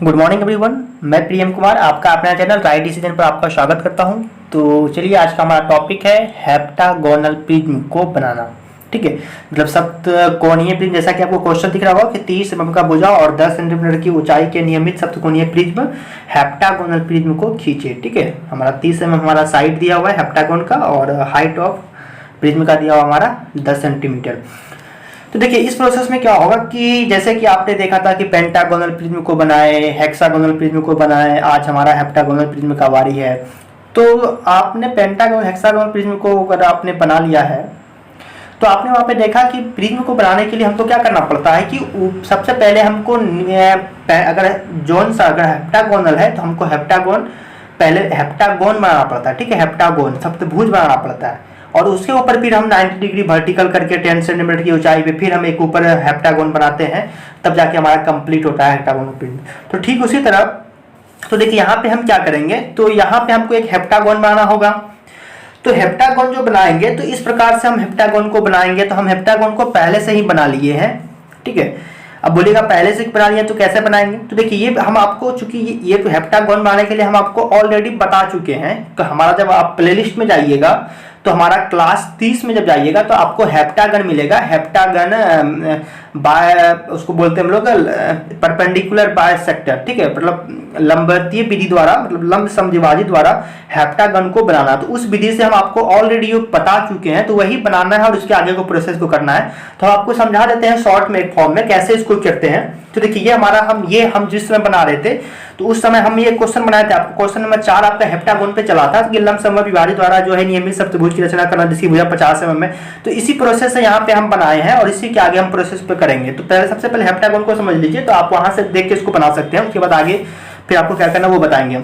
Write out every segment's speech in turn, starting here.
Good morning everyone. मैं प्रियम कुमार आपका अपना चैनल राइट डिसीजन पर आपका स्वागत करता हूं। तो चलिए आज का हमारा टॉपिक है हेप्टागोनल प्रिज्म को बनाना। ठीक है, मतलब सप्तकोणीय प्रिज्म, जैसा कि आपको क्वेश्चन दिख रहा होगा कि 30 mm का भुजा और 10 सेंटीमीटर की ऊंचाई के नियमित सप्तकोणीय प्रिज्म हेप्टागोनल प्रिज्म को खींचे। ठीक है, हमारा 30 mm हमारा साइड दिया हुआ है हेप्टागोन का और हाइट ऑफ प्रिज्म का दिया हुआ हमारा 10 सेंटीमीटर। तो देखिए इस प्रोसेस में क्या होगा कि जैसे कि आपने देखा था कि पेंटागोनल प्रिज्म को बनाए, हेक्सागोनल प्रिज्म को बनाए, आज हमारा हेप्टागोनल प्रिज्म का बारी है। तो आपने पेंटागोनल हेक्सागोनल प्रिज्म को अगर आपने बना लिया है तो आपने वहाँ पे देखा कि प्रिज्म को बनाने के लिए हमको क्या करना पड़ता है कि सबसे पहले हमको अगर जोन सा अगर हेप्टागोनल है तो हमको पहले हेप्टागोन बनाना पड़ता है। ठीक है, हेप्टागोन सप्तभुज बनाना पड़ता है और उसके ऊपर फिर हम 90 डिग्री वर्टिकल करके 10 सेंटीमीटर की ऊंचाई पे फिर हम एक ऊपर हेप्टागोन बनाते हैं, तब जाके हमारा कंप्लीट होता है हेप्टागोन प्रिज्म। तो ठीक उसी तरह तो देखिए यहाँ पे हम क्या करेंगे, तो यहाँ पे हमको एक हेप्टागोन बनाना होगा। तो हेप्टागोन जो बनाएंगे तो इस प्रकार से हम हेप्टागोन को बनाएंगे। तो हम हेप्टागोन को पहले से ही बना लिए हैं। ठीक है, अब बोलिएगा पहले से बना लिया तो कैसे बनाएंगे। तो देखिए ये हम आपको चूंकि ये तो हेप्टागोन बनाने के लिए हम आपको ऑलरेडी बता चुके हैं। तो हमारा जब आप प्लेलिस्ट में जाइएगा तो हमारा क्लास 30 में जब जाइएगा तो आपको हेप्टागन मिलेगा। हेप्टागन उसको बोलते हैं हम लोग परपेंडिकुलर बायसेक्टर। ठीक है, मतलब लंबवतीय विधि द्वारा, मतलब लंब समद्विभाजक द्वारा हेप्टागन को बनाना। तो उस विधि से हम आपको ऑलरेडी बता चुके हैं, तो वही बनाना है और उसके आगे को प्रोसेस को करना है। तो हम आपको समझा देते हैं शॉर्ट में एक फॉर्म में कैसे इसको करते हैं। तो देखिए ये हमारा हम जिस समय बना रहे थे तो उस समय हम ये क्वेश्चन बनाए थे। आपको क्वेश्चन नंबर 4 आपका हेप्टागोन पे चला था कि लंब समद्विभाजक द्वारा जो है नियमित सप्तभुज की रचना करना, जिसकी भुजा 50 mm में। तो इसी प्रोसेस से यहाँ पे हम बनाए हैं और इसी के आगे हम प्रोसेस पे करेंगे। तो पहले सबसे पहले हेप्टागोन को समझ लीजिए, तो आप वहां से देख के इसको बना सकते हैं। उसके बाद आगे फिर आपको क्या करना वो बताएंगे।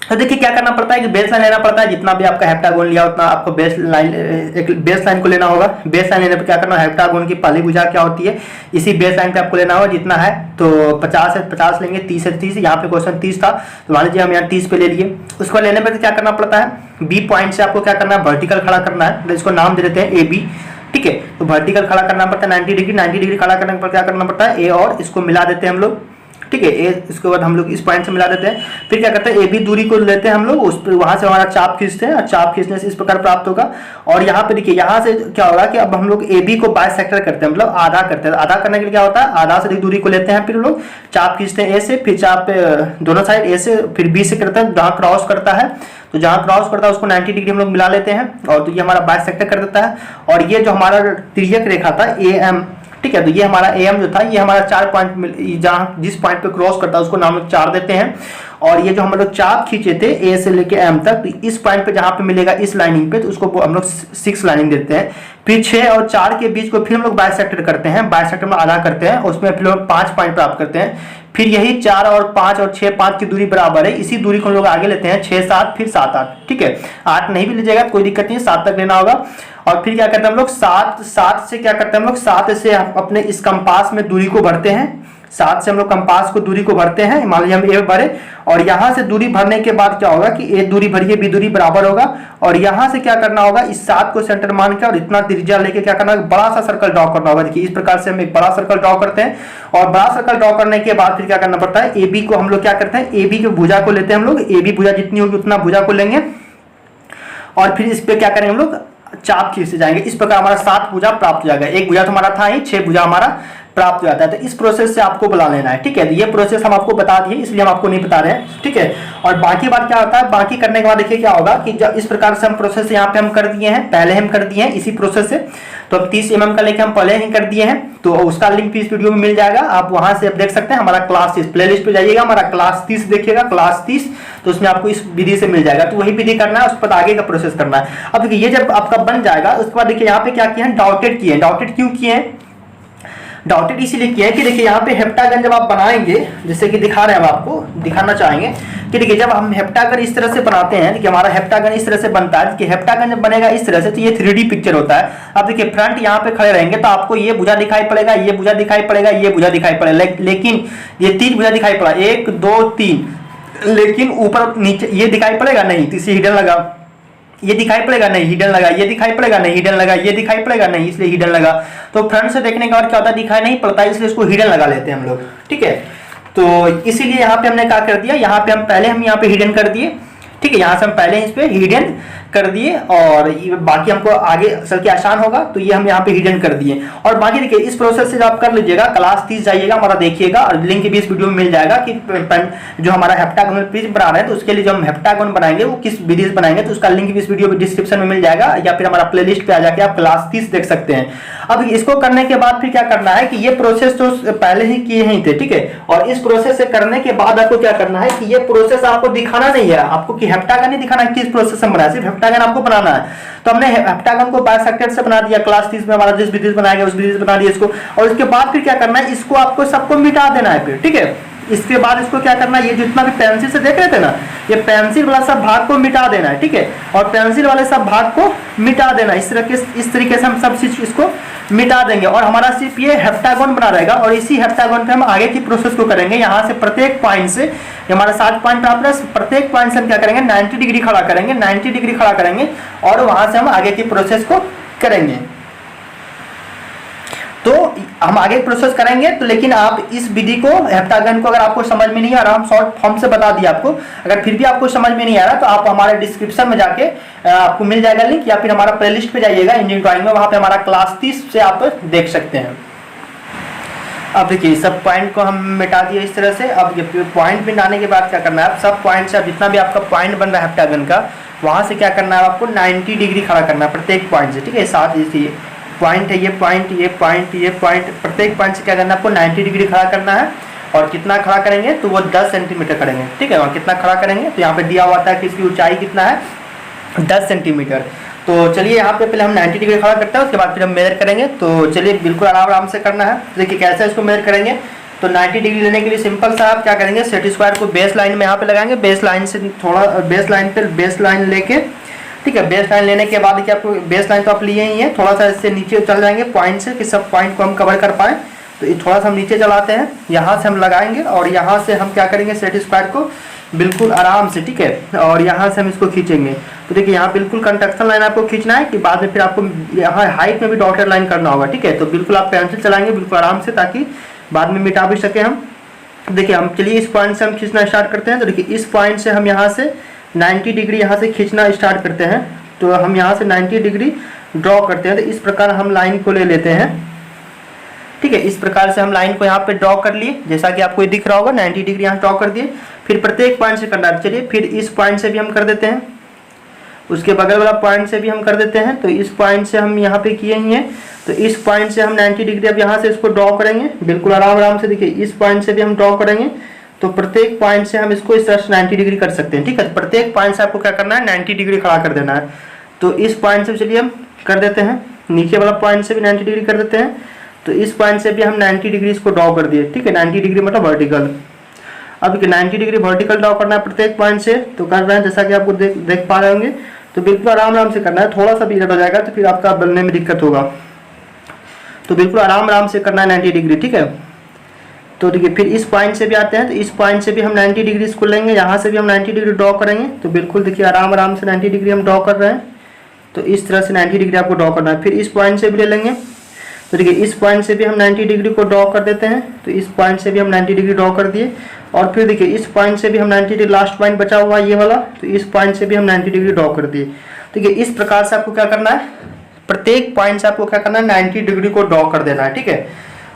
तो देखिए क्या करना पड़ता है कि बेस लाइन लेना पड़ता है। जितना भी आपका हेप्टागोन लिया उतना आपको बेस लाइन को लेना होगा। बेस लाइन लेने पर क्या करना है, हेप्टागोन की पहली भुजा क्या होती है, इसी बेस लाइन पे आपको लेना होगा जितना है। तो 50 है 50 लेंगे, 30 है 30। यहाँ पे क्वेश्चन 30 था तो मान लीजिए हम यहाँ 30 पे ले लिए। उसको लेने पर क्या करना पड़ता है, बी पॉइंट से आपको क्या करना है, वर्टिकल खड़ा करना है। तो इसको नाम दे देते हैं ए बी। ठीक है, तो वर्टिकल खड़ा करना पड़ता है 90 डिग्री खड़ा करने पर क्या करना पड़ता है, ए और इसको मिला देते हैं हम लोग। ठीक है, ए इसके बाद हम लोग इस पॉइंट से मिला देते हैं। फिर क्या करते हैं, ए बी दूरी को लेते हैं हम लोग, उस पर वहां से हमारा चाप खींचते हैं और चाप खींचने से इस प्रकार प्राप्त होगा। और यहाँ पे देखिए यहाँ से क्या होगा कि अब हम लोग ए बी को बायसेक्टर करते हैं, मतलब आधा करते हैं। आधा करने के लिए क्या होता है, आधा से अधिक दूरी को लेते हैं, फिर लोग चाप खींचते हैं ए से, फिर चाप दोनों साइड ए से फिर बी से करते हैं। जहाँ क्रॉस करता है तो जहाँ क्रॉस करता है उसको 90 डिग्री हम लोग मिला लेते हैं और तो ये हमारा बायसेक्टर कर देता है। और ये जो हमारा तिर्यक रेखा था ए एम, ठीक है, तो ये हमारा एम जो था ये हमारा 4 पॉइंट, जहाँ जिस पॉइंट पे क्रॉस करता है उसको नाम 4 देते हैं। और ये जो हम लोग चाप खींचे थे ए से लेके एम तक, तो इस पॉइंट पे जहाँ पे मिलेगा इस लाइनिंग पे, तो उसको हम लोग 6 लाइनिंग देते हैं। फिर 6 और 4 के बीच को फिर हम लोग बायसेक्टर करते हैं, बायसेक्टर में आधा करते हैं, उसमें फिर लोग 5 पॉइंट प्राप्त करते हैं। फिर यही 4 और 5 और 6, 5 की दूरी बराबर है, इसी दूरी को हम लोग आगे लेते हैं 6 7 फिर 7 8। ठीक है, 8 नहीं भी लीजिएगा कोई दिक्कत नहीं, 7 तक लेना होगा। और फिर क्या करते हैं हम लोग 7 से क्या करते हैं हम लोग 7 से अपने इस कंपास में दूरी को भरते हैं। 7 से हम लोग कंपास को दूरी को भरते हैं, मान लीजिए हम ए भरे और यहाँ से दूरी भरने के बाद क्या होगा कि ए दूरी भरिए बी दूरी बराबर होगा। और यहाँ से क्या करना होगा, इस 7 को सेंटर मान के और इतना त्रिज्या लेके क्या करना होगा, बड़ा सा सर्कल ड्रॉ करना होगा। देखिए इस प्रकार से हम एक बड़ा सर्कल ड्रॉ करते हैं और बड़ा सर्कल ड्रॉ करने के बाद फिर क्या करना पड़ता है, ए बी को हम लोग क्या करते हैं, ए बी की भुजा को लेते हैं हम लोग। ए बी भुजा जितनी होगी उतना भुजा को लेंगे और फिर इस पे क्या करेंगे हम लोग, चाप खींचते जाएंगे। इस प्रकार हमारा 7 भुजा प्राप्त हो जाएगा। एक भुजा तो हमारा था ही, 6 भुजा हमारा प्राप्त हो जाता है। तो इस प्रोसेस से आपको बुला लेना है। ठीक है, तो ये प्रोसेस हम आपको बता दिए इसलिए हम आपको नहीं बता रहे हैं। ठीक है, और बाकी बात क्या होता है, बाकी करने के बाद देखिए क्या होगा कि जब इस प्रकार से हम प्रोसेस यहाँ पे हम कर दिए हैं, पहले हम कर दिए हैं इसी प्रोसेस से। तो अब 30 mm का लेके हम पहले ही कर दिए हैं, तो उसका लिंक भी इस वीडियो में मिल जाएगा, आप वहां से देख सकते हैं। हमारा क्लास 30 प्लेलिस्ट पे जाइएगा, हमारा क्लास 30 देखिएगा, क्लास 30, तो उसमें आपको इस विधि से मिल जाएगा। तो वही विधि करना है, उस पर आगे का प्रोसेस करना है। अब देखिए ये जब आपका बन जाएगा उसके बाद देखिए यहाँ पे क्या किया है, डॉटेड किए हैं। डॉटेड क्यों किए हैं, डॉटेड इसीलिए किया है कि देखिए यहाँ पे हेप्टागन जब आप बनाएंगे, जैसे कि दिखा रहे हैं, हम आपको दिखाना चाहेंगे कि देखिए जब हम हेप्टागन इस तरह से बनाते हैं कि हमारा हेप्टागन इस तरह से बनता है कि हेप्टागन जब बनेगा इस तरह से तो ये 3D पिक्चर होता है। अब देखिए फ्रंट यहाँ पे खड़े रहेंगे तो आपको ये भुजा दिखाई पड़ेगा, ये भुजा दिखाई पड़ेगा, ये भुजा दिखाई पड़ेगा, लेकिन ये 3 भुजा दिखाई पड़ा, 1 2 3, लेकिन ऊपर नीचे ये दिखाई पड़ेगा नहीं, तो इसे हिडन लगा। ये दिखाई पड़ेगा नहीं, हिडन लगा। ये दिखाई पड़ेगा नहीं, हिडन लगा। ये दिखाई पड़ेगा नहीं, इसलिए हिडन लगा। तो फ्रंट से देखने के बाद क्या होता है, दिखाई नहीं पड़ता, इसलिए इसको हिडन लगा लेते हैं हम लोग। ठीक है, तो इसीलिए यहाँ पे हमने क्या कर दिया, यहाँ पे हम यहाँ पे हिडन कर दिए, ठीक है। यहाँ से हम पहले इस पे हिडन कर दिए और बाकी हमको आगे चल के आसान होगा, तो ये हम यहाँ पे हिडन कर दिए। और बाकी देखिए इस प्रोसेस से आप कर लीजिएगा, क्लास 30 जाइएगा हमारा, देखिएगा और लिंक भी इस वीडियो में मिल जाएगा कि जो हमारा हेप्टागोनल प्रिज्म बना रहे हैं, तो उसके लिए जो हम हेप्टागोन बनाएंगे वो किस विधि से बनाएंगे, तो उसका लिंक भी इस वीडियो में डिस्क्रिप्शन में मिल जाएगा, या फिर हमारा प्लेलिस्ट पे आ जाके आप क्लास 30 देख सकते हैं। अब इसको करने के बाद फिर क्या करना है कि ये प्रोसेस तो पहले ही किए ही थे, ठीक है। और इस प्रोसेस से करने के बाद आपको क्या करना है कि ये प्रोसेस आपको दिखाना नहीं है, आपको कि हेप्टागन नहीं दिखाना है किस प्रोसेस से बनाया, सिर्फ हेप्टागन आपको बनाना है। तो हमने हेप्टागन को बाइसेक्टेड से बना दिया, क्लास 30 में हमारा जिस विधि से बनाया गया उस विधि से बना दिया इसको। और उसके बाद फिर क्या करना है, इसको आपको सबको मिटा देना है फिर, ठीक है। इसके बाद इसको क्या करना है, ये जितना भी पेंसिल से देख रहे थे ना, ये पेंसिल वाला सब भाग को मिटा देना है, ठीक है। और पेंसिल वाले सब भाग को मिटा देना, इस तरीके से हम सब चीज इसको मिटा देंगे और हमारा सिर्फ ये हेप्टागोन बना रहेगा। और इसी हेप्टागोन पे हम आगे की प्रोसेस को करेंगे। यहाँ से प्रत्येक पॉइंट से हमारा 7 पॉइंट प्राप्त है, प्रत्येक पॉइंट से हम क्या करेंगे 90 डिग्री खड़ा करेंगे, 90 डिग्री खड़ा करेंगे और वहां से हम आगे की प्रोसेस को करेंगे। तो हम आगे प्रोसेस करेंगे, तो लेकिन आप इस विधि को हेप्टागन को अगर आपको समझ में नहीं आ रहा, हम शॉर्ट फॉर्म से बता दिया आपको, अगर फिर भी आपको समझ में नहीं आ रहा तो आप हमारे डिस्क्रिप्शन में जाके आपको मिल जाएगा लिंक, या फिर हमारा प्लेलिस्ट पे जाइएगा इंजीनियरिंग ड्राइंग में, वहां पे हमारा क्लास 30 से आप देख सकते हैं। अब देखिए सब पॉइंट को हम मिटा दिए इस तरह से। अब ये पॉइंट मिटाने के बाद क्या करना है, आप सब पॉइंट से जितना भी आपका पॉइंट बन रहा है हेप्टागन का, वहां से क्या करना है आपको 90 डिग्री खड़ा करना है प्रत्येक पॉइंट से, ठीक है। साथ ही पॉइंट है, ये पॉइंट, ये पॉइंट, ये पॉइंट, प्रत्येक पॉइंट से क्या करना है आपको 90 डिग्री खड़ा करना है। और कितना खड़ा करेंगे तो वो 10 सेंटीमीटर करेंगे, ठीक है। और कितना खड़ा करेंगे तो यहाँ पे दिया हुआ था कि इसकी ऊंचाई कितना है 10 सेंटीमीटर। तो चलिए यहाँ पे पहले हम 90 डिग्री खड़ा करते हैं, उसके बाद फिर हम मेजर करेंगे। तो चलिए बिल्कुल आराम से करना है। देखिए कैसे इसको मेजर करेंगे, तो 90 डिग्री लेने के लिए सिंपल सा आप क्या करेंगे, सेट स्क्वायर को बेस लाइन में यहाँ पे लगाएंगे, बेस लाइन से थोड़ा बेस लाइन पे बेस लाइन लेके, ठीक है। बेस लाइन लेने के बाद देखिए आपको बेस लाइन तो आप लिए ही है, थोड़ा सा इससे नीचे चल जाएंगे पॉइंट से कि सब पॉइंट को हम कवर कर पाए। तो ये थोड़ा सा हम नीचे चलाते हैं, यहाँ से हम लगाएंगे और यहाँ से हम क्या करेंगे सेट स्क्वायर को बिल्कुल आराम से, ठीक है। और यहाँ से हम इसको खींचेंगे। तो देखिए यहाँ बिल्कुल कंस्ट्रक्शन लाइन आपको खींचना है कि बाद में फिर आपको यहाँ हाइट में भी डॉटेड लाइन करना होगा, ठीक है। तो बिल्कुल आप पेंसिल चलाएंगे बिल्कुल आराम से, ताकि बाद में मिटा भी सके हम। देखिए हम चलिए इस पॉइंट से हम खींचना स्टार्ट करते हैं। तो देखिए इस पॉइंट से हम यहाँ से 90 डिग्री यहाँ से खींचना स्टार्ट करते हैं। तो हम यहाँ से 90 डिग्री ड्रॉ करते हैं। तो इस प्रकार हम लाइन को ले लेते हैं, ठीक है। इस प्रकार से हम लाइन को यहाँ पे ड्रॉ कर लिए, जैसा कि आपको दिख रहा होगा 90 डिग्री यहाँ ड्रॉ कर दिए। फिर प्रत्येक पॉइंट से करना है, चलिए फिर इस पॉइंट से भी हम कर देते हैं, उसके बगल वाला पॉइंट से भी हम कर देते हैं। तो इस पॉइंट से हम यहाँ पे किए ही हैं, तो इस पॉइंट से हम 90 डिग्री अब यहाँ से इसको ड्रॉ करेंगे बिल्कुल आराम से। देखिए इस पॉइंट से भी हम ड्रॉ करेंगे, तो प्रत्येक पॉइंट से हम इसको इस तरह से 90 डिग्री कर सकते हैं, ठीक है। प्रत्येक पॉइंट से आपको क्या करना है 90 डिग्री खड़ा कर देना है। तो इस पॉइंट से चलिए हम कर देते हैं, नीचे वाला पॉइंट से भी 90 डिग्री कर देते हैं। तो इस पॉइंट से भी हम 90 डिग्री इसको ड्रॉ कर दिए, ठीक है। 90 डिग्री मतलब वर्टिकल। अब 90 डिग्री वर्टिकल ड्रॉ करना है प्रत्येक पॉइंट से, तो कर रहे हैं जैसा कि आपको देख पा रहे होंगे। तो बिल्कुल आराम से करना है, थोड़ा सा भी इधर हो जाएगा तो फिर आपका बनने में दिक्कत होगा। तो बिल्कुल आराम से करना है 90 डिग्री, ठीक है। तो देखिए फिर इस पॉइंट से भी आते हैं, तो इस पॉइंट से भी हम 90 डिग्री इसको लेंगे, यहाँ से भी हम 90 डिग्री ड्रॉ करेंगे। तो बिल्कुल देखिए आराम से 90 डिग्री हम ड्रॉ कर रहे हैं। तो इस तरह से 90 डिग्री आपको ड्रॉ करना है। फिर इस पॉइंट से भी ले लेंगे, तो देखिए इस पॉइंट से भी हम 90 डिग्री को ड्रॉ कर देते हैं। तो इस पॉइंट से भी हम 90 डिग्री ड्रॉ कर दिए। और फिर देखिए इस पॉइंट से भी हम 90 डिग्री, लास्ट पॉइंट बचा हुआ ये वाला, तो इस पॉइंट से भी हम 90 डिग्री ड्रॉ कर दिए। देखिए इस प्रकार से आपको क्या करना है, प्रत्येक पॉइंट से आपको क्या करना है 90 डिग्री को ड्रॉ कर देना है, ठीक है।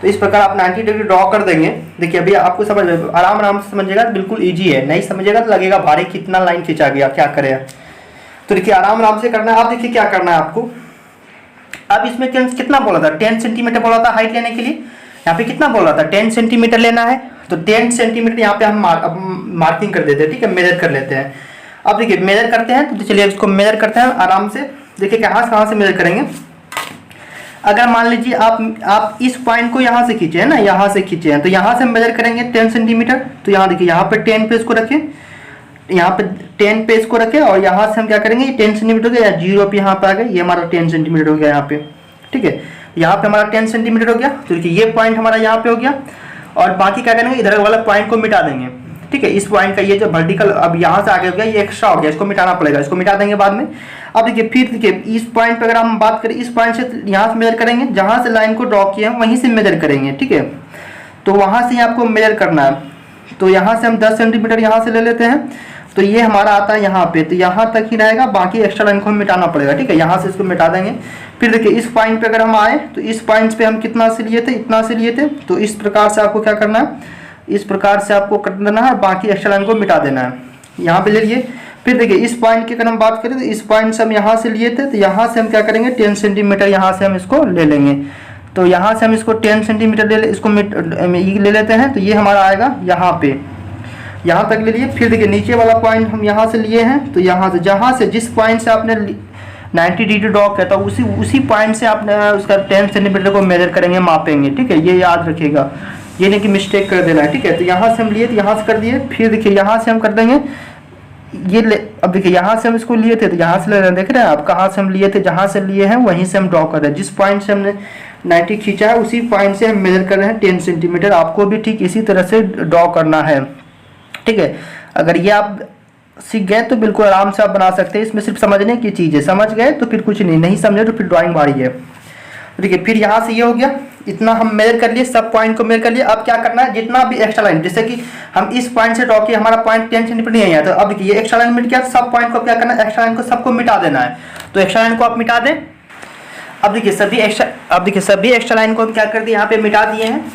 तो इस प्रकार आप 90 डिग्री ड्रॉ कर देंगे। देखिए अभी आपको समझ आराम से समझिएगा, बिल्कुल ईजी है, नहीं समझिएगा तो लगेगा भारी, कितना लाइन खींचा गया, क्या करें। तो देखिए आराम से करना है। आप देखिए क्या करना है आपको, अब इसमें कितना बोला था 10 सेंटीमीटर बोला था हाइट लेने के लिए, यहाँ पे कितना बोला था 10 सेंटीमीटर लेना है। तो 10 सेंटीमीटर यहाँ पे हम मार्किंग कर देते हैं, ठीक है, मेजर कर लेते हैं। अब देखिए मेजर करते हैं, तो चलिए इसको मेजर करते हैं आराम से। देखिए कहाँ से मेजर करेंगे, अगर मान लीजिए आप इस पॉइंट को यहाँ से खींचे हैं ना, यहाँ से खींचे हैं, तो यहाँ से हम मेजर करेंगे 10 सेंटीमीटर। तो यहाँ देखिए यहाँ पे 10 पे इसको रखें, यहाँ पे 10 पे इसको रखें, और यहाँ से हम क्या करेंगे 10 सेंटीमीटर हो गया, 0 पे यहाँ पे आ गए, ये हमारा 10 सेंटीमीटर हो गया यहाँ पे, ठीक है। यहाँ पे हमारा 10 सेंटीमीटर हो गया। तो देखिए ये पॉइंट हमारा यहाँ पे हो गया। और बाकी क्या करेंगे, इधर वाला पॉइंट को मिटा देंगे, ठीक है। इस पॉइंट का ये जो वर्टिकल अब यहाँ से आगे हो गया, ये एक्स्ट्रा हो गया, इसको मिटाना पड़ेगा, इसको मिटा देंगे बाद में। अब देखिए फिर देखिए इस पॉइंट पर अगर हम बात करें, इस पॉइंट से यहाँ से मेजर करेंगे, जहाँ से लाइन को ड्रॉ किया है वहीं से मेजर करेंगे, ठीक है। तो वहाँ से आपको मेजर करना है, तो यहाँ से हम 10 सेंटीमीटर यहाँ से ले लेते हैं, तो ये हमारा आता है यहाँ पे, तो यहाँ तक ही रहेगा, बाकी एक्स्ट्रा लाइन को हम मिटाना पड़ेगा। ठीक है, यहाँ से इसको मिटा देंगे। फिर देखिए इस पॉइंट पे अगर हम आए तो इस पॉइंट पे हम कितना से लिए थे, इतना से लिए थे, तो इस प्रकार से आपको क्या करना है, इस प्रकार से आपको कर देना है, बाकी एक्स्ट्रा लाइन को मिटा देना है। यहाँ पे ले लिए। फिर देखिए इस पॉइंट की अगर हम बात करें तो इस पॉइंट से हम यहाँ से लिए थे, तो यहाँ से हम क्या करेंगे 10 सेंटीमीटर यहाँ से हम इसको ले लेंगे। तो यहाँ से हम इसको 10 सेंटीमीटर इसको ले लेते हैं, तो ये हमारा आएगा यहाँ पे, यहाँ तक ले लिए। फिर देखिए नीचे वाला पॉइंट हम यहाँ से लिए हैं, तो यहाँ से जहाँ से जिस पॉइंट से आपने 90 डिग्री ड्रॉ किया था उसी पॉइंट से आपने उसका 10 सेंटीमीटर को मेजर करेंगे, मापेंगे। ठीक है, ये याद रखिएगा, ये नहीं कि मिस्टेक कर देना है। ठीक है, तो यहाँ से हम लिए तो यहाँ से कर दिए। फिर देखिए यहाँ से हम कर देंगे ये अब देखिए यहाँ से हम इसको लिए थे, तो यहाँ से ले रहे हैं, देख रहे हैं आप कहाँ से हम लिए थे, जहाँ से लिए हैं वहीं से हम ड्रॉ कर रहे हैं। जिस पॉइंट से हमने 90 खींचा है उसी पॉइंट से हम मेजर कर रहे हैं 10 सेंटीमीटर। आपको भी ठीक इसी तरह से ड्रॉ करना है। ठीक है, अगर ये आप सीख गए तो बिल्कुल आराम से आप बना सकते हैं। इसमें सिर्फ समझने की चीज़ है, समझ गए तो फिर कुछ नहीं समझे तो फिर ड्राइंग भारी है। देखिए फिर यहाँ से ये हो गया, इतना हम मेजर कर लिए, सब पॉइंट को मेजर कर लिए। अब क्या करना है, जितना भी एक्स्ट्रा लाइन, जैसे कि हम इस पॉइंट से ड्रॉ किया, हमारा पॉइंट 10 सेंटीमीटर नहीं है, तो अब देखिए ये एक्स्ट्रा लाइन मिट गया, सब पॉइंट को क्या करना है, एक्स्ट्रा लाइन को सबको मिटा देना है। तो एक्स्ट्रा लाइन को आप मिटा दें। अब देखिए सभी एक्स्ट्रा लाइन को हम क्या कर दिए, यहाँ पे मिटा दिए हैं।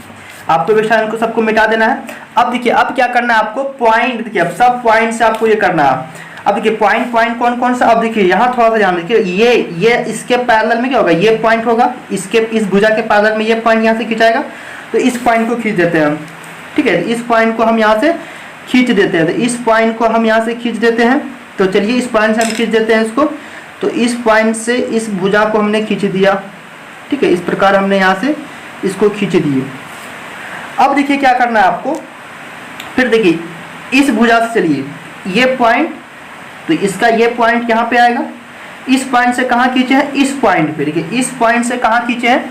आपको एक्स्ट्रा लाइन को सबको मिटा देना है। अब देखिए अब क्या करना है आपको, पॉइंट देखिए अब सब पॉइंट से आपको ये करना है। अब देखिए पॉइंट कौन कौन सा, अब देखिए यहाँ थोड़ा सा ध्यान देखिए, ये इसके पैरेलल में क्या होगा, ये पॉइंट होगा, इसके इस भुजा के पैरेलल में ये पॉइंट यहाँ से खिंचाएगा, तो इस पॉइंट को खींच देते हैं हम। ठीक है, इस पॉइंट को हम यहाँ से खींच देते हैं, तो इस पॉइंट को हम यहाँ से खींच देते हैं। तो चलिए इस पॉइंट से हम खींच देते हैं इसको, तो इस पॉइंट से इस भुजा को हमने खींच दिया। ठीक है, इस प्रकार हमने यहाँ से इसको खींच दिए। अब देखिए क्या करना है आपको, फिर देखिए इस भुजा से चलिए ये पॉइंट, तो इसका ये पॉइंट यहाँ पे आएगा। इस पॉइंट से कहाँ खींचे हैं, इस पॉइंट पे। देखिए इस पॉइंट से कहाँ खींचे हैं,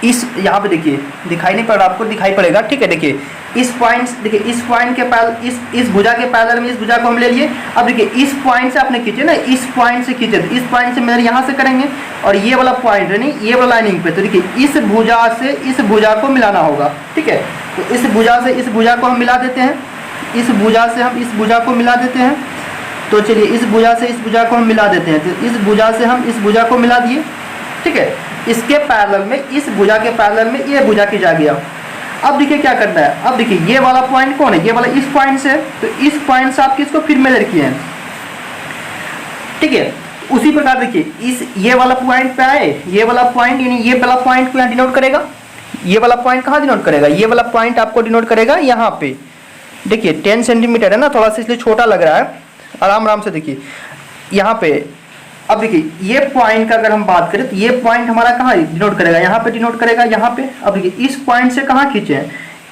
इस यहाँ पे देखिए दिखाई नहीं पड़ रहा आपको, दिखाई पड़ेगा। ठीक है, देखिए इस पॉइंट, देखिए इस पॉइंट के पैरेलल, इस भुजा के पैरेलल में इस भुजा को हम ले लिए। अब देखिए इस पॉइंट से आपने खींचे ना, इस पॉइंट से खींचे, तो इस पॉइंट से मेरे यहाँ से करेंगे, और ये वाला पॉइंट है नहीं, ये वाला लाइनिंग पे, तो देखिए इस भुजा से इस भुजा को मिलाना होगा। ठीक है, तो इस भुजा से इस भुजा को हम मिला देते हैं, इस भुजा से हम इस भुजा को मिला देते हैं। तो चलिए इस भुजा से इस भुजा को हम मिला देते हैं, तो इस भुजा से हम इस भुजा को मिला दिए। ठीक है, इसके पैरेलल में, इस भुजा के पैरेलल में ये भुजा खींचा गया। अब देखिए क्या करना है, अब देखिए ये वाला पॉइंट कौन है, ये वाला इस पॉइंट से, तो इस पॉइंट से आप किसको फिर मेजर किए हैं। ठीक है, उसी प्रकार देखिए इस ये वाला पॉइंट पे आए, ये वाला पॉइंट यानी ये वाला पॉइंट को यहाँ डिनोट करेगा। ये वाला पॉइंट कहाँ डिनोट करेगा, ये वाला पॉइंट आपको डिनोट करेगा यहाँ पे। देखिए 10 सेंटीमीटर है ना, थोड़ा सा इसलिए छोटा लग रहा है, आराम से देखिए यहाँ पे। अब देखिए ये पॉइंट का अगर हम बात करें तो ये पॉइंट हमारा कहाँ डिनोट करेगा, यहाँ पे डिनोट करेगा, यहाँ पे। अब देखिए इस पॉइंट से कहाँ खींचे हैं,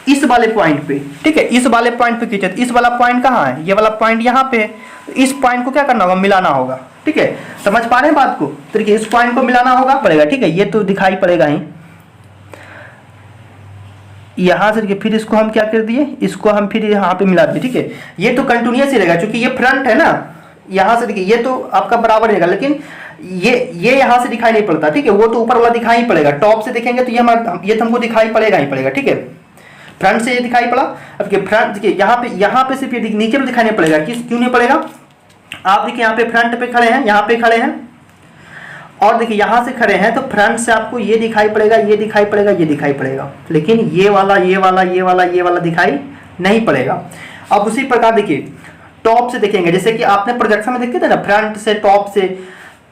इस वाले पॉइंट पे। ठीक है, इस वाले पॉइंट पे खींचे, तो इस वाला पॉइंट कहाँ है, ये वाला पॉइंट यहाँ पे। तो इस पॉइंट को क्या करना होगा, मिलाना होगा। ठीक है, समझ पा रहे हैं बात को। तो देखिए इस पॉइंट को मिलाना होगा, पड़ेगा। ठीक है, ये तो दिखाई पड़ेगा ही यहाँ से। देखिए फिर इसको हम क्या कर दिए, इसको हम फिर यहाँ पे मिला दिए। ठीक है, ये तो कंटिन्यूअस ही रहेगा, क्योंकि ये फ्रंट है ना, यहाँ से देखिए ये तो आपका बराबर रहेगा, लेकिन ये यहाँ से दिखाई नहीं पड़ता। ठीक है, वो तो ऊपर वाला दिखाई पड़ेगा। टॉप से देखेंगे तो ये तो हमको दिखाई पड़ेगा ही पड़ेगा। ठीक है, फ्रंट से ये दिखाई पड़ा। अब देखिए फ्रंट, देखिए यहाँ पे सिर्फ ये नीचे में दिखाई नहीं पड़ेगा। क्यों नहीं पड़ेगा, आप देखिए यहाँ पे फ्रंट पे खड़े हैं, यहाँ पे खड़े हैं, और देखिए यहाँ से खड़े हैं, तो फ्रंट से आपको ये दिखाई पड़ेगा, ये दिखाई पड़ेगा, ये दिखाई पड़ेगा, लेकिन ये वाला दिखाई नहीं पड़ेगा। अब उसी प्रकार देखिए टॉप से देखेंगे, जैसे कि आपने प्रोजेक्शन में देखते थे ना, फ्रंट से टॉप से,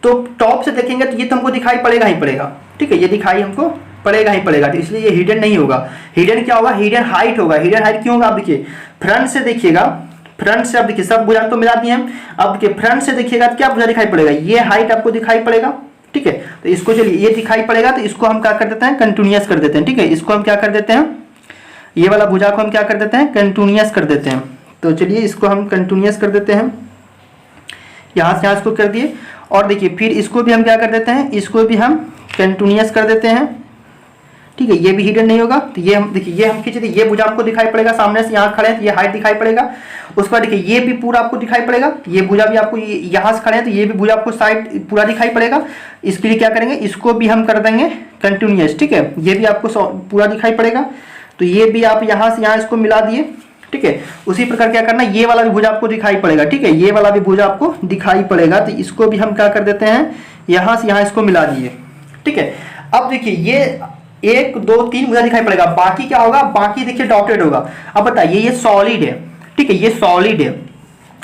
तो टॉप से देखेंगे तो ये तो हमको दिखाई पड़ेगा ही पड़ेगा। ठीक है, ये दिखाई हमको पड़ेगा ही पड़ेगा, तो इसलिए ये हिडन नहीं होगा। हिडन क्या होगा, हिडन हाइट होगा। हिडन हाइट क्यों होगा, आप देखिए फ्रंट से देखिएगा, फ्रंट से आप देखिए सब भुजा तो मिला दिए हम। अब देखिए फ्रंट से देखिएगा तो क्या भुजा दिखाई पड़ेगा, ये हाइट आपको दिखाई पड़ेगा। ठीक है, तो इसको चलिए ये दिखाई पड़ेगा, तो इसको हम क्या कर देते हैं, कंटिन्यूअस कर देते हैं। ठीक है, इसको हम क्या कर देते हैं, ये वाला भुजा को हम क्या कर देते हैं, कंटिन्यूअस कर देते हैं। तो चलिए इसको हम कंटिन्यूअस कर देते हैं, यहाँ से यहाँ इसको कर दिए। और देखिए फिर इसको भी हम क्या कर देते हैं, इसको भी हम कंटिन्यूअस कर देते हैं। ठीक है, ये भी हिडन नहीं होगा। तो ये हम देखिए ये हम खींचे थे, ये भुजा आपको दिखाई पड़ेगा, सामने से यहाँ खड़े हैं तो ये हाइट दिखाई पड़ेगा। उसके बाद देखिए ये भी पूरा आपको दिखाई पड़ेगा, ये भुजा भी आपको यहाँ से खड़े हैं तो ये भी भुजा आपको साइड पूरा दिखाई पड़ेगा। इसके लिए क्या करेंगे, इसको भी हम कर देंगे कंटिन्यूअस। ठीक है, ये भी आपको पूरा दिखाई पड़ेगा। तो ये भी आप यहाँ से यहाँ इसको मिला दिए। ठीक है। उसी प्रकार क्या करना, ये वाला भी भुजा आपको दिखाई पड़ेगा, ठीक है, ये वाला भी भुजा आपको दिखाई पड़ेगा। तो इसको भी हम क्या कर देते हैं, यहाँ से यहाँ इसको मिला दिए, ठीक है। अब देखिए ये 1 2 3 भुजा दिखाई पड़ेगा, बाकी क्या होगा, बाकी देखिए डॉटेड होगा। अब बताइए ये सॉलिड है, ठीक है, ये सॉलिड है,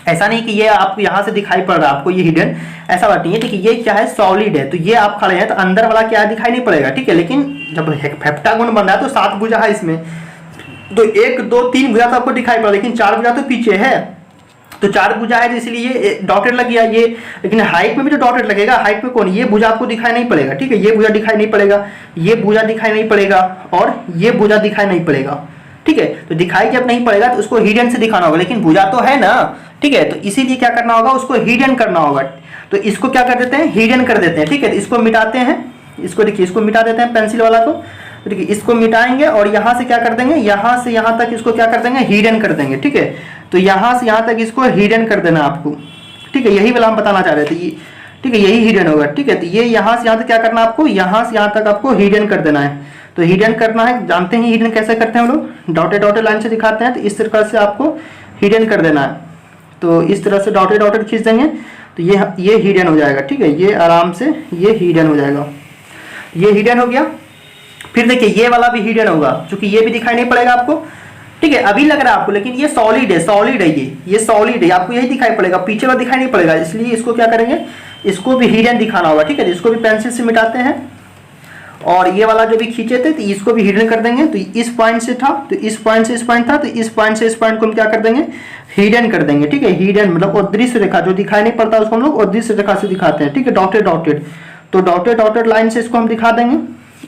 ऐसा नहीं कि ये आपको यहाँ से दिखाई पड़ रहा है आपको ये हिडन, ऐसा बात नहीं है, ठीक है। ये क्या है, सॉलिड है, तो ये आप खड़े हैं तो अंदर वाला क्या दिखाई नहीं पड़ेगा, ठीक है। लेकिन जब हेप्टागोन बन रहा है तो 7 भुजा है इसमें, तो 1 2 3 भुजा तो आपको दिखाई पड़ा, लेकिन 4 भुजा तो पीछे है, तो 4 भुजा है तो इसलिए डॉटेड लग गया ये। लेकिन हाइट में भी तो डॉटेड लगेगा, हाइट में कौन, ये भुजा आपको दिखाई नहीं पड़ेगा, ठीक है, ये भुजा दिखाई नहीं पड़ेगा, ये भुजा दिखाई नहीं पड़ेगा और ये भुजा दिखाई नहीं पड़ेगा, ठीक है। तो दिखाई जब नहीं पड़ेगा तो उसको हिडन से दिखाना होगा, लेकिन भुजा तो है ना, ठीक है। तो इसीलिए क्या करना होगा, उसको हिडन करना होगा। तो इसको क्या कर देते हैं, हिडन कर देते हैं, ठीक है। तो इसको मिटाते हैं, इसको देखिए, इसको मिटा देते हैं पेंसिल वाला को, तो देखिए इसको मिटाएंगे और यहाँ से क्या कर देंगे, यहाँ से यहाँ तक इसको क्या कर देंगे, हिडन कर देंगे, ठीक है। तो यहाँ से यहाँ तक इसको हिडन कर देना आपको, ठीक है, यही वाला हम बताना चाह रहे थे, ठीक है, यही हिडन होगा, ठीक है। तो ये यहाँ से यहाँ तक क्या करना आपको, यहाँ से यहाँ तक आपको हिडन कर देना है। तो हिडन करना है, जानते हैं हिडन कैसे करते हैं हम लोग, डॉटेड डॉटेड लाइन से दिखाते हैं, तो इस तरह से आपको हिडन कर देना है। तो इस तरह से डॉटेड डॉटेड खींच देंगे तो ये हिडन हो जाएगा, ठीक है, ये आराम से ये हिडन हो जाएगा, ये हिडन हो गया। फिर देखिए ये वाला भी हिडन होगा, क्योंकि ये भी दिखाई नहीं पड़ेगा आपको, ठीक है, अभी लग रहा है आपको, लेकिन ये सॉलिड है, सॉलिड है, ये सॉलिड है, आपको यही दिखाई पड़ेगा, पीछे वाला दिखाई नहीं पड़ेगा, इसलिए इसको क्या करेंगे, इसको भी हिडन दिखाना होगा, ठीक है। इसको भी पेंसिल से मिटाते हैं और ये वाला जो भी खींचे थे तो इसको भी हिडन कर देंगे। तो इस पॉइंट से था, तो इस पॉइंट से इस पॉइंट था, तो इस पॉइंट से इस पॉइंट को हम क्या कर देंगे, हिडन कर देंगे, ठीक है। हिडन मतलब अदृश्य रेखा, जो दिखाई नहीं पड़ता उसको हम लोग अदृश्य रेखा से दिखाते हैं, ठीक है, डॉटेड डॉटेड। तो डॉटेड डॉटेड लाइन से इसको हम दिखा देंगे,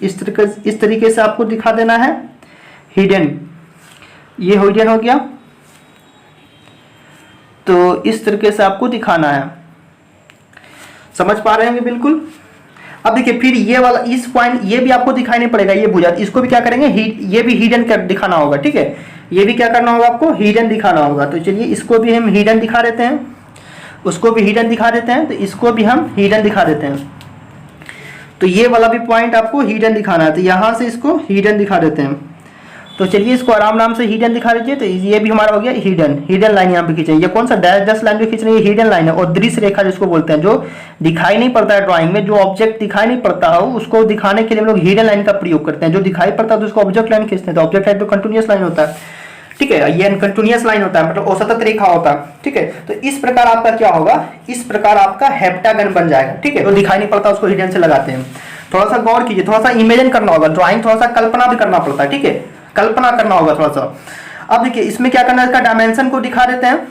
इस तरीके से आपको दिखा देना है हिडन, ये हिडन हो गया। तो इस तरीके से आपको दिखाना है, समझ पा रहे होंगे बिल्कुल। अब देखिए फिर ये वाला इस पॉइंट, ये भी आपको दिखाई नहीं पड़ेगा, ये भुजा, इसको भी क्या करेंगे, ये भी हिडन कर दिखाना होगा, ठीक है, ये भी क्या करना होगा आपको, हिडन दिखाना होगा। तो चलिए इसको भी हम हिडन दिखा देते हैं, उसको भी हिडन दिखा देते हैं, तो इसको भी हम हिडन दिखा देते हैं। तो ये वाला भी पॉइंट आपको हिडन दिखाना है, तो यहाँ से इसको हिडन दिखा देते हैं। तो चलिए इसको आराम से हिडन दिखा दीजिए। तो ये भी हमारा हो गया हिडन लाइन यहाँ पे खींचे। ये कौन सा डैश लाइन जो खींच रही है, हिडन लाइन है। और दृश्य रेखा जिसको बोलते हैं, जो दिखाई नहीं पड़ता है ड्राइंग में, जो ऑब्जेक्ट दिखाई नहीं पड़ता हो उसको दिखाने के लिए हम लोग हिडन लाइन का प्रयोग करते हैं। जो दिखाई पड़ता है तो उसको ऑब्जेक्ट लाइन खींचते हैं। तो ऑब्जेक्ट लाइन तो कंटिन्यूअस लाइन होता है, ठीक है, ये कंटिन्यूअस लाइन होता है, मतलब औसत रेखा होता है, ठीक है। तो इस प्रकार आपका क्या होगा, इस प्रकार आपका हेप्टागन बन जाएगा, ठीक है। तो दिखाई नहीं पड़ता उसको हिडन से लगाते हैं। थोड़ा सा गौर कीजिए, थोड़ा सा इमेजिन करना होगा, ड्राइंग थोड़ा सा कल्पना भी करना पड़ता है, ठीक है, कल्पना करना होगा थोड़ा सा। अब देखिए इसमें क्या करना है, इसका डायमेंशन को दिखा देते हैं।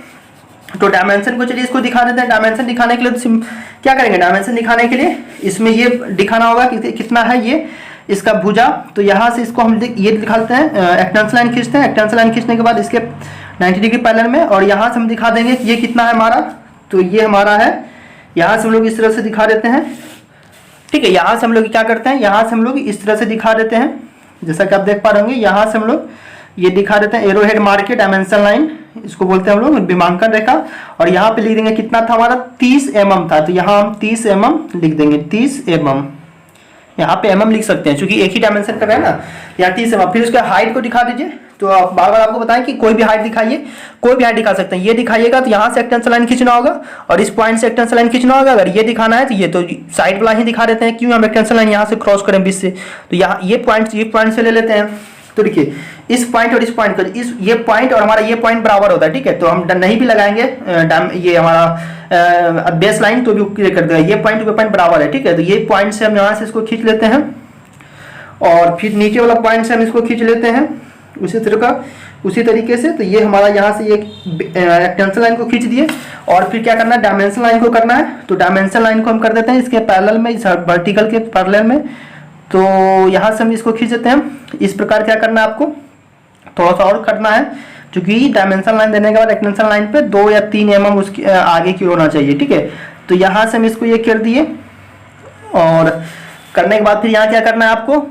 तो डायमेंशन को चलिए इसको दिखा देते हैं। डायमेंशन दिखाने के लिए क्या करेंगे, डायमेंशन दिखाने के लिए इसमें ये दिखाना होगा कि कितना है ये इसका भुजा। तो यहाँ से इसको हम ये दिखाते हैं, एक्सटेंशन लाइन खींचते हैं। एक्सटेंशन लाइन खींचने के बाद इसके 90 डिग्री पैरेलल में, और यहाँ से हम दिखा देंगे कि ये कितना है हमारा। तो ये हमारा है, यहाँ से हम लोग इस तरह से दिखा देते हैं, ठीक है। यहाँ से हम लोग क्या करते हैं, यहाँ से हम लोग इस तरह से दिखा देते हैं, जैसा कि आप देख पा रहे होंगे। यहाँ से हम लोग ये दिखा देते हैं, एरो हेड मार के डायमेंशन लाइन इसको बोलते हैं हम लोग, विमांकन रेखा। और यहाँ पे लिख देंगे कितना था हमारा, 30 mm था। तो यहाँ हम 30 mm लिख देंगे, 30 mm। यहाँ पे mm लिख सकते हैं क्योंकि एक ही डायमेंशन कर रहे हैं ना, यहाँ 30 mm। फिर उसके हाइट को दिखा दीजिए। तो आप बार बार आपको बताएं कि कोई भी हाइट दिखाइए, कोई भी हाइट दिखा सकते हैं। ये दिखाइएगा तो यहाँ से एक्सटेंशन लाइन खींचना होगा और इस पॉइंट से एक्सटेंशन लाइन खींचना होगा। अगर ये दिखाना है तो ये तो साइड वाला ही दिखा देते हैं, क्यों हम एक्सटेंशन लाइन यहाँ से क्रॉस करें बीच से। तो यहाँ ये पॉइंट से ले लेते हैं। तो देखिए इस पॉइंट और इस पॉइंट का, ये पॉइंट और हमारा ये पॉइंट बराबर होता है, ठीक है। तो हम नहीं भी लगाएंगे ये हमारा बेस लाइन तो भी कर देगा, ये पॉइंट बराबर है, ठीक है। तो ये पॉइंट से हम यहाँ से इसको खींच लेते हैं और फिर नीचे वाला पॉइंट से हम इसको खींच लेते हैं उसी तरीके से। तो ये हमारा यहाँ से ये एक्सटेंशन लाइन को खींच दिए और फिर क्या करना है, डायमेंशन लाइन को करना है। तो डायमेंशन लाइन को हम कर देते हैं इसके पैरेलल में, इस वर्टिकल के पैरेलल में। तो यहाँ से हम इसको खींच देते हैं। इस प्रकार क्या करना है आपको, थोड़ा सा और करना है, क्योंकि डायमेंशन लाइन देने के बाद एक्सटेंशन लाइन पे 2 या 3 mm उसकी आगे की होना चाहिए, ठीक है। तो यहाँ से हम इसको ये कर दिए और करने के बाद फिर यहाँ क्या करना है आपको,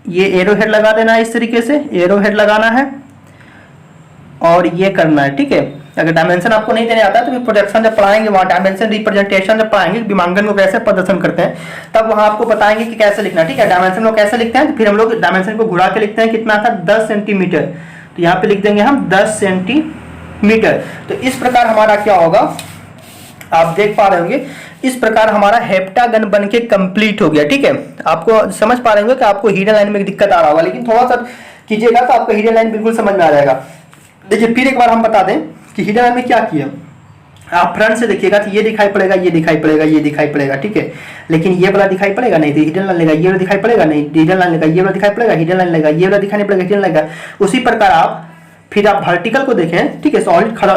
ये एरो हेड लगा देना है, इस तरीके से एरो हेड लगाना है और ये करना है, ठीक है। अगर डायमेंशन आपको नहीं देने आता है तो फिर प्रोजेक्शन जब पढ़ाएंगे, वहाँ डायमेंशन रिप्रेजेंटेशन जब पढ़ाएंगे, विमांकन को कैसे प्रदर्शन करते हैं, तब वहाँ आपको बताएंगे कि कैसे लिखना है, ठीक है। डायमेंशन को कैसे लिखते हैं, तो फिर हम लोग डायमेंशन को घुरा के लिखते हैं, कितना था 10 सेंटीमीटर। तो यहाँ पे लिख देंगे हम 10 सेंटीमीटर। तो इस प्रकार हमारा क्या होगा, आप देख पा रहे होंगे, इस प्रकार हमारा हेप्टागन बन के कंप्लीट हो गया। ठीक है, आपको समझ पा रहे होंगे कि आपको हिडन लाइन में दिक्कत आ रहा होगा, लेकिन थोड़ा सा कीजिएगा तो आपका हिडन लाइन बिल्कुल समझ में आ जाएगा। देखिए फिर एक बार हम बता दें कि हिडन लाइन में क्या किया। आप फ्रंट से देखिएगा तो ये दिखाई पड़ेगा, ये दिखाई पड़ेगा, ये दिखाई पड़ेगा। ठीक है, लेकिन ये वाला दिखाई पड़ेगा नहीं, तो हिडन लाइन लेगा, ये वाला दिखाई पड़ेगा नहीं, हिडन लाइन लेगा, ये वाला दिखाई पड़ेगा, हिडन लाइन लेगा, ये वाला दिखाई नहीं पड़ेगा, हिडन लेगा। उसी प्रकार आप फिर आप वर्टिकल को देखें, ठीक है, सॉलिड खड़ा,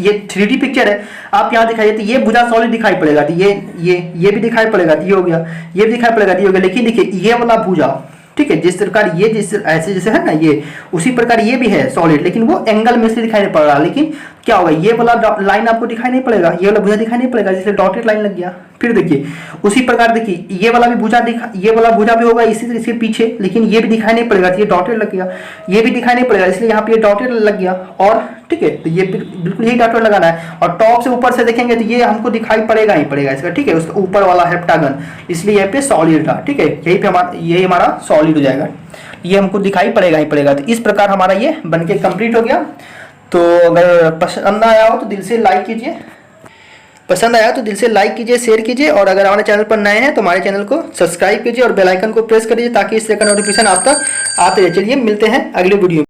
ये 3D पिक्चर है, आप यहाँ दिखाइए तो ये भुजा सॉलिड दिखाई पड़ेगा, तो ये भी दिखाई पड़ेगा, तो ये हो गया, ये भी दिखाई पड़ेगा, ये हो गया। लेकिन देखिए ये वाला भुजा, ठीक है, जिस प्रकार ये जिस ऐसे जैसे है ना, ये उसी प्रकार ये भी है सॉलिड, लेकिन वो एंगल में से दिखाई नहीं पड़ रहा। लेकिन क्या होगा, ये वाला लाइन आपको दिखाई नहीं पड़ेगा, ये वाला भुजा दिखाई नहीं पड़ेगा, जैसे डॉटेड लाइन लग गया। फिर देखिए उसी प्रकार देखिए ये वाला भी भुजा ये वाला भुजा भी होगा इसके पीछे, लेकिन ये भी दिखाई नहीं पड़ेगा, ये डॉटेड लग गया, ये भी दिखाई नहीं पड़ेगा, इसलिए यहाँ पे ये डॉटेड लग गया। और ठीक है, तो ये बिल्कुल यही डॉटेड लगाना है। और टॉप से ऊपर से देखेंगे तो ये हमको दिखाई पड़ेगा ही पड़ेगा इसका, ठीक है, उसका ऊपर वाला हेप्टागन, इसलिए यहाँ पे सॉलिड था। ठीक है, यही हमारा सॉलिड हो जाएगा, ये हमको दिखाई पड़ेगा ही पड़ेगा। तो इस प्रकार हमारा ये बनके कंप्लीट हो गया। तो अगर पसंद आया हो तो दिल से लाइक कीजिए, पसंद आया तो दिल से लाइक कीजिए, शेयर कीजिए, और अगर हमारे चैनल पर नए हैं तो हमारे चैनल को सब्सक्राइब कीजिए और बेल आइकन को प्रेस करिए ताकि इस तरह का नोटिफिकेशन आप तक आते रहे। चलिए मिलते हैं अगले वीडियो में।